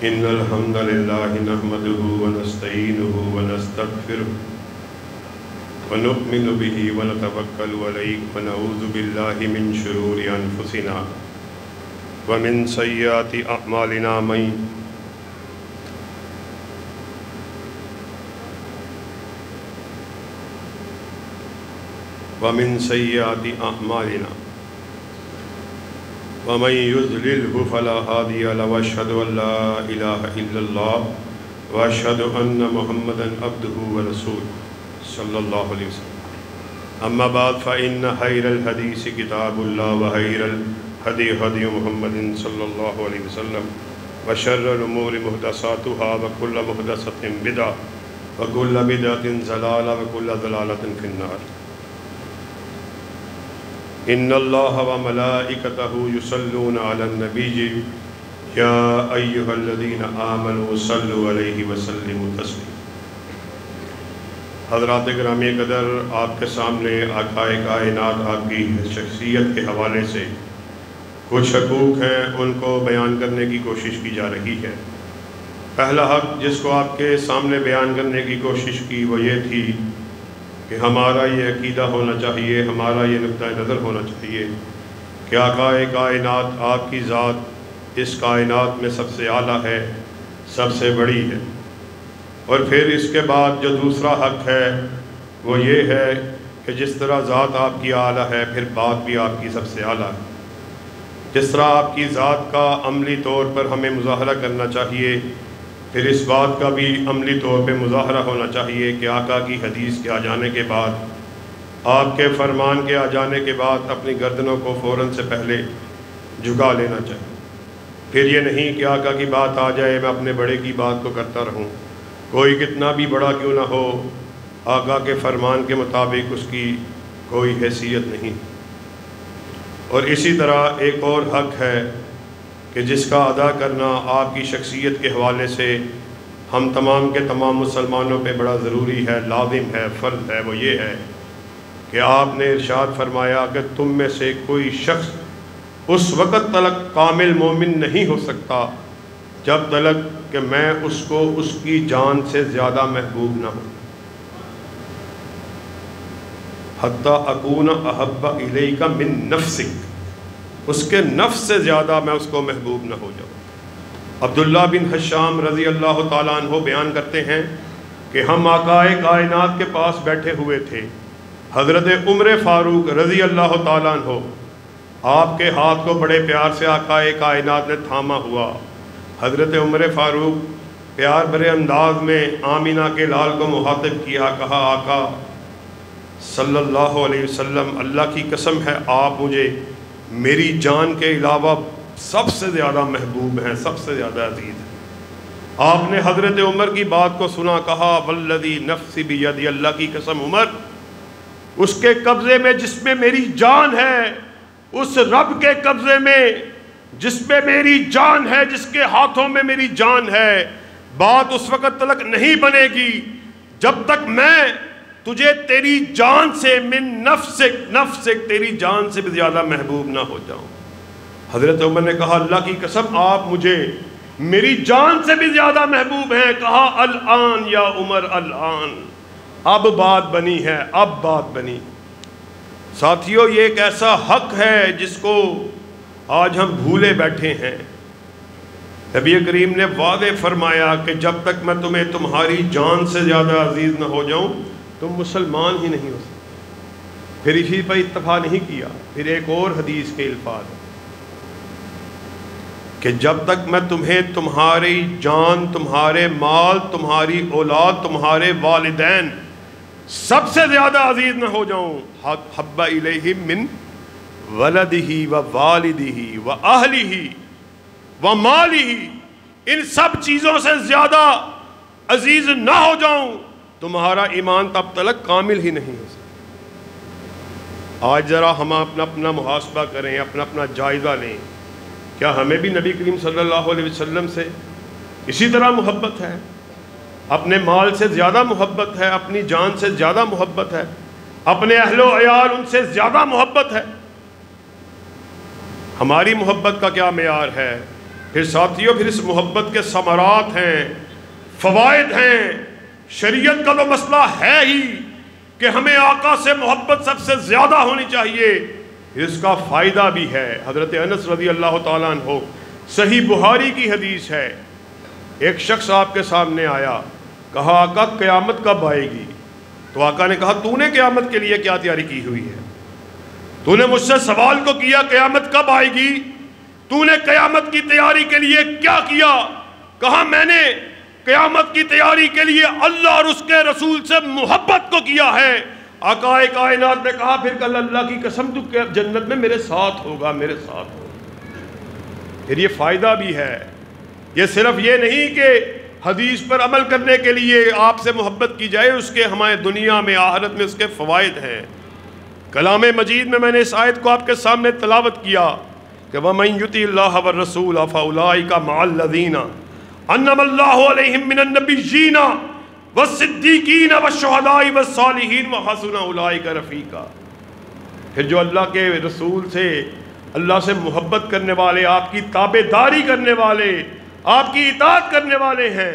إن الحمد لله نحمده ونستعينه ونستغفره ونؤمن به ونتوكل عليه ونعوذ بالله من شرور أنفسنا ومن سيئات أعمالنا ومن يضلله فلا هادي له واشهد ان لا اله الا الله واشهد ان محمدا عبده ورسوله صلى الله عليه وسلم اما بعد فان خير الحديث كتاب الله وخير الهدي هدي محمد صلى الله عليه وسلم وشر الامور محدثاتها وكل محدثة بدعة وكل بدعة ضلالة وكل ضلالة في النار ان اللہ وملائکتہ یصلون علی النبی یا ایہا الذین آمنوا صلوا علیہ وسلموا تسلیما۔ حضرات گرامی قدر، آپ کے سامنے آقا کائنات آپ کی شخصیت کے حوالے سے کچھ حقوق ہیں، ان کو بیان کرنے کی کوشش کی جا رہی ہے۔ پہلا حق جس کو آپ کے سامنے بیان کرنے کی کوشش کی وہ یہ تھی کہ ہمارا یہ عقیدہ ہونا چاہیے، ہمارا یہ نقطہ نظر ہونا چاہیے کہ آقا کائنات آپ کی ذات اس کائنات میں سب سے اعلیٰ ہے، سب سے بڑی ہے۔ اور پھر اس کے بعد جو دوسرا حق ہے وہ یہ ہے کہ جس طرح ذات آپ کی اعلیٰ ہے، پھر بات بھی آپ کی سب سے اعلیٰ ہے۔ جس طرح آپ کی ذات کا عملی طور پر ہمیں مظاہرہ کرنا چاہیے، پھر اس بات کا بھی عملی طور پہ مظاہرہ ہونا چاہیے کہ آقا کی حدیث کے آ جانے کے بعد، آپ کے فرمان کے آ جانے کے بعد اپنی گردنوں کو فوراً سے پہلے جھکا لینا چاہیے۔ پھر یہ نہیں کہ آقا کی بات آ جائے میں اپنے بڑے کی بات کو کرتا رہوں، کوئی کتنا بھی بڑا کیوں نہ ہو، آقا کے فرمان کے مطابق اس کی کوئی حیثیت نہیں۔ اور اسی طرح ایک اور حق ہے کہ جس کا ادا کرنا آپ کی شخصیت کے حوالے سے ہم تمام کے تمام مسلمانوں پہ بڑا ضروری ہے، لازم ہے، فرض ہے، وہ یہ ہے کہ آپ نے ارشاد فرمایا کہ تم میں سے کوئی شخص اس وقت تلک کامل مومن نہیں ہو سکتا جب تلک کہ میں اس کو اس کی جان سے زیادہ محبوب نہ ہوں، حتی اکون احب الیک من نفسک، اس کے نفس سے زیادہ میں اس کو محبوب نہ ہو جاؤں۔ عبداللہ بن حشام رضی اللہ تعالیٰ عنہ بیان کرتے ہیں کہ ہم آقا کائنات کے پاس بیٹھے ہوئے تھے، حضرت عمر فاروق رضی اللہ تعالیٰ عنہ آپ کے ہاتھ کو بڑے پیار سے آقا کائنات نے تھاما ہوا۔ حضرت عمر فاروق پیار بھرے انداز میں آمینہ کے لال کو مخاطب کیا، کہا آقا صلی اللہ علیہ وسلم، اللہ کی قسم ہے آپ مجھے میری جان کے علاوہ سب سے زیادہ محبوب ہیں، سب سے زیادہ عزیز ہیں۔ آپ نے حضرت عمر کی بات کو سنا، کہا والذی نفسی بیدی، اللہ کی قسم عمر، اس کے قبضے میں جس میں میری جان ہے، اس رب کے قبضے میں جس میں میری جان ہے، جس کے ہاتھوں میں میری جان ہے، بات اس وقت تلک نہیں بنے گی جب تک میں تجھے تیری جان سے من نفسک تیری جان سے بھی زیادہ محبوب نہ ہو جاؤں۔ حضرت عمر نے کہا اللہ کی قسم آپ مجھے میری جان سے بھی زیادہ محبوب ہیں۔ کہا الآن یا عمر الآن، اب بات بنی ہے، اب بات بنی۔ ساتھیو یہ ایک ایسا حق ہے جس کو آج ہم بھولے بیٹھے ہیں۔ نبی کریم نے واضح فرمایا کہ جب تک میں تمہیں تمہاری جان سے زیادہ عزیز نہ ہو جاؤں تم مسلمان ہی نہیں ہو سکتے۔ پھر اسی پر اتفاق نہیں کیا، پھر ایک اور حدیث کے الفاظ کہ جب تک میں تمہیں تمہاری جان، تمہارے مال، تمہاری اولاد، تمہارے والدین سب سے زیادہ عزیز نہ ہو جاؤں، حب الیہ من ولدہ و والدہ و اہلہ و مالہ، ان سب چیزوں سے زیادہ عزیز نہ ہو جاؤں، تمہارا ایمان تب تلک کامل ہی نہیں ہو سکتا۔ آج ذرا ہم اپنا محاسبہ کریں، اپنا جائزہ لیں، کیا ہمیں بھی نبی کریم صلی اللہ علیہ وسلم سے اسی طرح محبت ہے؟ اپنے مال سے زیادہ محبت ہے، اپنی جان سے زیادہ محبت ہے، اپنے اہل و عیال ان سے زیادہ محبت ہے؟ ہماری محبت کا کیا معیار ہے؟ پھر ساتھیوں پھر اس محبت کے ثمرات ہیں، فوائد ہیں۔ شریعت کا تو مسئلہ ہے ہی کہ ہمیں آقا سے محبت سب سے زیادہ ہونی چاہیے، اس کا فائدہ بھی ہے۔ حضرت انس رضی اللہ تعالیٰ عنہ، صحیح بخاری کی حدیث ہے، ایک شخص آپ کے سامنے آیا، کہا آقا قیامت کب آئے گی؟ تو آقا نے کہا تو نے قیامت کے لیے کیا تیاری کی ہوئی ہے؟ تو نے مجھ سے سوال کو کیا قیامت کب آئے گی، تو نے قیامت کی تیاری کے لیے کیا کیا؟ کہا میں نے قیامت کی تیاری کے لیے اللہ اور اس کے رسول سے محبت کو کیا ہے۔ آقا کائنات نے کہا پھر کل اللہ کی قسم تو جنت میں میرے ساتھ ہوگا، میرے ساتھ ہوگا۔ پھر یہ فائدہ بھی ہے، یہ صرف یہ نہیں کہ حدیث پر عمل کرنے کے لیے آپ سے محبت کی جائے، اس کے ہمارے دنیا میں آخرت میں اس کے فوائد ہیں۔ کلام مجید میں میں نے اس آیت کو آپ کے سامنے تلاوت کیا کہ وَمَن يُطِعِ اللَّهَ وَالرَّسُولَ فَأُولَٰئِكَ مَعَ الَّذِينَ أَنْعَمَ اللَّهُ عَلَيْهِم مِّنَ النَّبِيِّينَ وَالصِّدِّيقِينَ وَالشُّهَدَاءِ وَالصَّالِحِينَ وَحَسُنَ أُولَٰئِكَ رَفِيقًا۔ پھر جو اللہ کے رسول سے، اللہ سے محبت کرنے والے، آپ کی تابع داری کرنے والے، آپ کی اطاعت کرنے والے ہیں،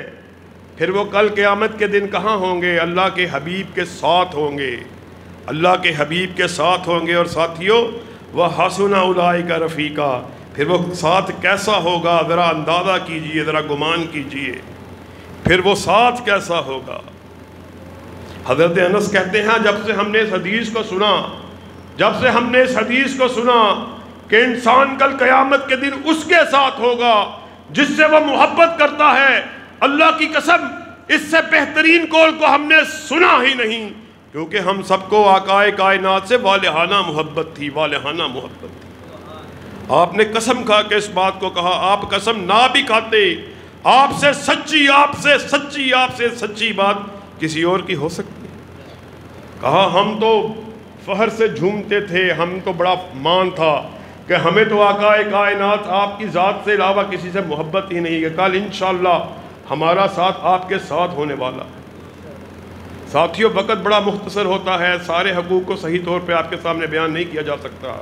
پھر وہ کل قیامت کے دن کہاں ہوں گے؟ اللہ کے حبیب کے ساتھ ہوں گے، اللہ کے حبیب کے ساتھ ہوں گے۔ اور ساتھیوں وَحَسُنَ أُولَٰئِكَ رَفِيقًا، پھر وہ ساتھ کیسا ہوگا ذرا اندازہ کیجئے، ذرا گمان کیجئے، پھر وہ ساتھ کیسا ہوگا۔ حضرت انس کہتے ہیں جب سے ہم نے اس حدیث کو سنا، جب سے ہم نے اس حدیث کو سنا کہ انسان کل قیامت کے دن اس کے ساتھ ہوگا جس سے وہ محبت کرتا ہے، اللہ کی قسم اس سے بہترین قول کو ہم نے سنا ہی نہیں، کیونکہ ہم سب کو آقا کائنات سے والہانہ محبت تھی، والہانہ محبت تھی۔ آپ نے قسم کھا کے اس بات کو کہا، آپ قسم نہ بھی کھاتے، آپ سے سچی، آپ سے سچی، آپ سے سچی بات کسی اور کی ہو سکتی؟ کہا ہم تو فخر سے جھومتے تھے، ہم تو بڑا مان تھا کہ ہمیں تو آقا کائنات آپ کی ذات سے علاوہ کسی سے محبت ہی نہیں ہے، کل انشاءاللہ ہمارا ساتھ آپ کے ساتھ ہونے والا ہے۔ ساتھیوں وقت بڑا مختصر ہوتا ہے، سارے حقوق کو صحیح طور پہ آپ کے سامنے بیان نہیں کیا جا سکتا۔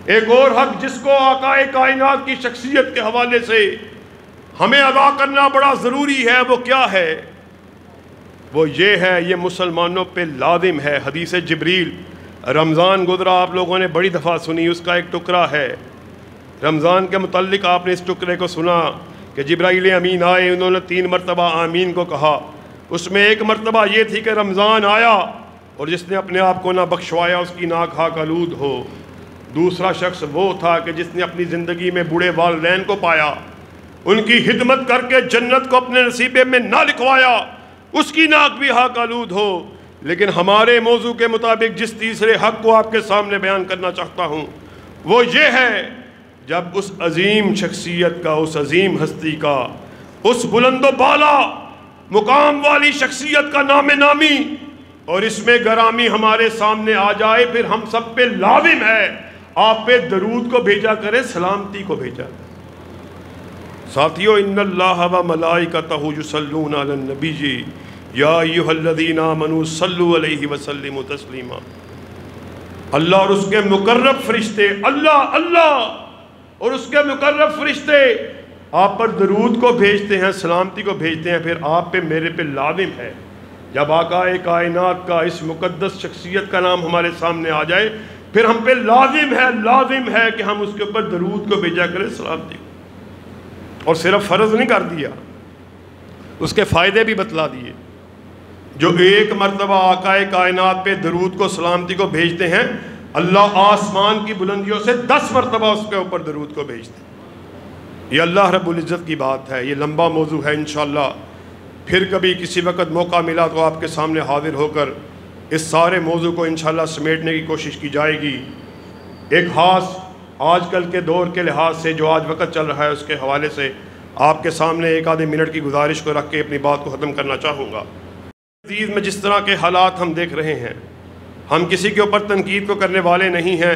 ایک اور حق جس کو آقا کائنات کی شخصیت کے حوالے سے ہمیں ادا کرنا بڑا ضروری ہے، وہ کیا ہے؟ وہ یہ ہے، یہ مسلمانوں پہ لازم ہے۔ حدیث جبریل رمضان گزرا، آپ لوگوں نے بڑی دفعہ سنی، اس کا ایک ٹکڑا ہے رمضان کے متعلق، آپ نے اس ٹکڑے کو سنا کہ جبرائیل امین آئے، انہوں نے 3 مرتبہ آمین کو کہا۔ اس میں ایک مرتبہ یہ تھی کہ رمضان آیا اور جس نے اپنے آپ کو نہ بخشوایا اس کی ناک خاک آلود ہو۔ دوسرا شخص وہ تھا کہ جس نے اپنی زندگی میں بوڑھے والدین کو پایا، ان کی خدمت کر کے جنت کو اپنے نصیبے میں نہ لکھوایا، اس کی ناک بھی خاک آلود ہو۔ لیکن ہمارے موضوع کے مطابق جس تیسرے حق کو آپ کے سامنے بیان کرنا چاہتا ہوں وہ یہ ہے، جب اس عظیم شخصیت کا، اس عظیم ہستی کا، اس بلند و بالا مقام والی شخصیت کا نام نامی اور اس میں گرامی ہمارے سامنے آ جائے، پھر ہم سب پہ لازم ہے آپ پہ درود کو بھیجا کرے، سلامتی کو بھیجا کرے۔ ساتھیو ان اللہ و ملائکتہ یصلون علی النبی یا ایھا الذین آمنوا صلوا علیہ وسلموا تسلیما۔ اللہ اور اس کے مقرب فرشتے، اللہ اور اس کے مقرب فرشتے آپ پر درود کو بھیجتے ہیں، سلامتی کو بھیجتے ہیں، پھر آپ پہ میرے پہ لازم ہے جب آقا کائنات کا اس مقدس شخصیت کا نام ہمارے سامنے آ جائے، پھر ہم پہ لازم ہے کہ ہم اس کے اوپر درود کو بھیجا کریں، سلامتی کو۔ اور صرف فرض نہیں کر دیا، اس کے فائدے بھی بتلا دیے۔ جو ایک مرتبہ آقا کائنات پہ درود کو، سلامتی کو بھیجتے ہیں، اللہ آسمان کی بلندیوں سے 10 مرتبہ اس کے اوپر درود کو بھیجتے ہیں۔ یہ اللہ رب العزت کی بات ہے، یہ لمبا موضوع ہے، انشاءاللہ پھر کبھی کسی وقت موقع ملا تو آپ کے سامنے حاضر ہو کر اس سارے موضوع کو انشاءاللہ سمیٹنے کی کوشش کی جائے گی۔ ایک خاص آج کل کے دور کے لحاظ سے جو آج وقت چل رہا ہے اس کے حوالے سے آپ کے سامنے ایک آدھے منٹ کی گزارش کو رکھ کے اپنی بات کو ختم کرنا چاہوں گا۔ عزیز میں جس طرح کے حالات ہم دیکھ رہے ہیں، ہم کسی کے اوپر تنقید کو کرنے والے نہیں ہیں،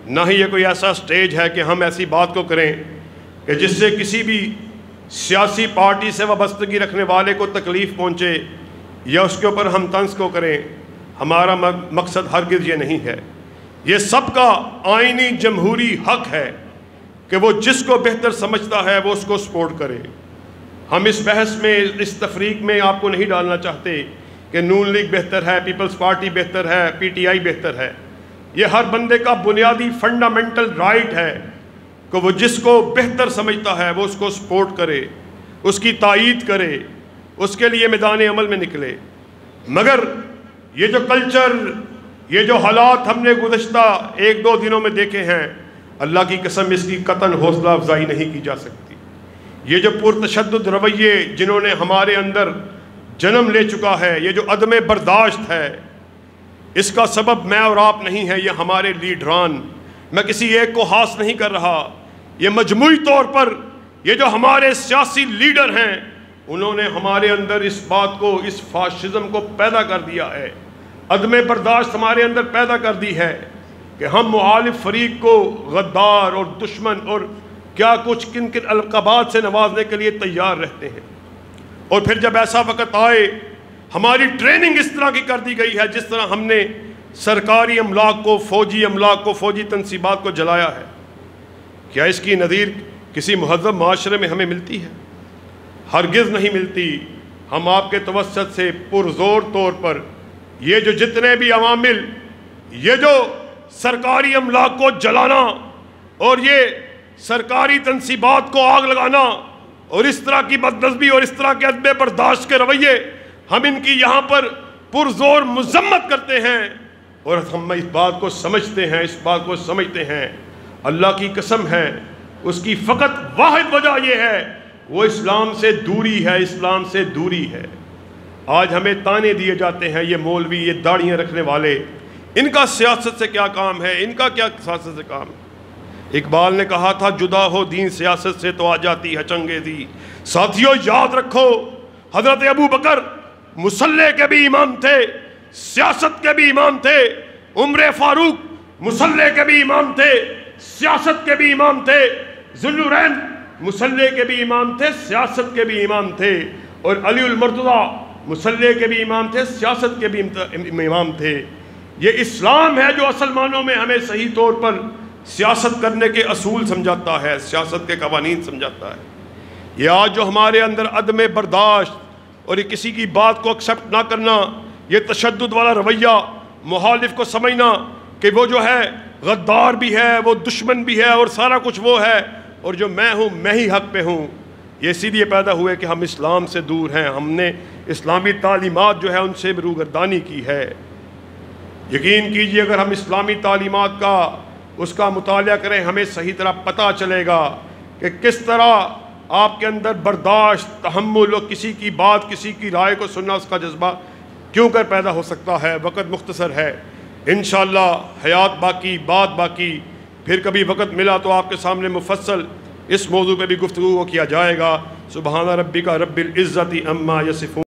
نہ ہی یہ کوئی ایسا سٹیج ہے کہ ہم ایسی بات کو کریں کہ جس سے کسی بھی سیاسی پارٹی سے وابستگی رکھنے والے کو تکلیف پہنچے یا اس کے اوپر ہم طنز کو کریں۔ ہمارا مقصد ہرگز یہ نہیں ہے۔ یہ سب کا آئینی جمہوری حق ہے کہ وہ جس کو بہتر سمجھتا ہے وہ اس کو سپورٹ کرے۔ ہم اس بحث میں، اس تفریق میں آپ کو نہیں ڈالنا چاہتے کہ نون لیگ بہتر ہے، پیپلز پارٹی بہتر ہے، پی ٹی آئی بہتر ہے۔ یہ ہر بندے کا بنیادی فنڈامنٹل رائٹ ہے کہ وہ جس کو بہتر سمجھتا ہے وہ اس کو سپورٹ کرے، اس کی تائید کرے، اس کے لیے میدان عمل میں نکلے۔ مگر یہ جو کلچر، یہ جو حالات ہم نے گزشتہ 1-2 دنوں میں دیکھے ہیں، اللہ کی قسم اس کی قطعاً حوصلہ افزائی نہیں کی جا سکتی۔ یہ جو پرتشدد رویے جنہوں نے ہمارے اندر جنم لے چکا ہے، یہ جو عدم برداشت ہے، اس کا سبب میں اور آپ نہیں ہے، یہ ہمارے لیڈران۔ میں کسی ایک کو خاص نہیں کر رہا، یہ مجموعی طور پر یہ جو ہمارے سیاسی لیڈر ہیں، انہوں نے ہمارے اندر اس بات کو، اس فاشزم کو پیدا کر دیا ہے، عدم برداشت ہمارے اندر پیدا کر دی ہے کہ ہم مخالف فریق کو غدار اور دشمن اور کیا کچھ کن کن القابات سے نوازنے کے لیے تیار رہتے ہیں۔ اور پھر جب ایسا وقت آئے، ہماری ٹریننگ اس طرح کی کر دی گئی ہے جس طرح ہم نے سرکاری املاک کو، فوجی املاک کو، فوجی تنصیبات کو جلایا ہے۔ کیا اس کی نظیر کسی مہذب معاشرے میں ہمیں ملتی ہے؟ ہرگز نہیں ملتی۔ ہم آپ کے توسط سے پرزور طور پر یہ جو جتنے بھی عوامل، یہ جو سرکاری املاک کو جلانا اور یہ سرکاری تنصیبات کو آگ لگانا اور اس طرح کی بدنظمی اور اس طرح کے عدم برداشت کے رویے، ہم ان کی یہاں پر پرزور مذمت کرتے ہیں اور ہم اس بات کو سمجھتے ہیں، اس بات کو سمجھتے ہیں، اللہ کی قسم ہے، اس کی فقط واحد وجہ یہ ہے، وہ اسلام سے دوری ہے، اسلام سے دوری ہے۔ آج ہمیں تانے دیے جاتے ہیں، یہ مولوی، یہ داڑھیاں رکھنے والے، ان کا سیاست سے کیا کام ہے، ان کا کیا سیاست سے کام ہے؟ اقبال نے کہا تھا جدا ہو دین سیاست سے تو آ جاتی ہے چنگیزی۔ ساتھیوں یاد رکھو، حضرت ابو بکر مسلح کے بھی امام تھے، سیاست کے بھی امام تھے۔ عمر فاروق مسلح کے بھی امام تھے، سیاست کے بھی امام تھے۔ ذوالنورین مسلح کے بھی امام تھے، سیاست کے بھی امام تھے۔ اور علی المرتضیٰ مسلح کے بھی امام تھے، سیاست کے بھی امام تھے۔ یہ اسلام ہے جو اصل معنوں میں ہمیں صحیح طور پر سیاست کرنے کے اصول سمجھاتا ہے، سیاست کے قوانین سمجھاتا ہے۔ یہ آج جو ہمارے اندر عدم برداشت اور یہ کسی کی بات کو ایکسیپٹ نہ کرنا، یہ تشدد والا رویہ، مخالف کو سمجھنا کہ وہ جو ہے غدار بھی ہے، وہ دشمن بھی ہے اور سارا کچھ وہ ہے، اور جو میں ہوں میں ہی حق پہ ہوں، یہ اسی لیے پیدا ہوئے کہ ہم اسلام سے دور ہیں، ہم نے اسلامی تعلیمات جو ہے ان سے روگردانی کی ہے۔ یقین کیجئے اگر ہم اسلامی تعلیمات کا اس کا مطالعہ کریں، ہمیں صحیح طرح پتہ چلے گا کہ کس طرح آپ کے اندر برداشت، تحمل اور کسی کی بات، کسی کی رائے کو سننا، اس کا جذبہ کیوں کر پیدا ہو سکتا ہے۔ وقت مختصر ہے، انشاءاللہ حیات باقی، بات باقی، پھر کبھی وقت ملا تو آپ کے سامنے مفصل اس موضوع پہ بھی گفتگو کیا جائے گا۔ سبحان ربک رب العزت عما یصفون۔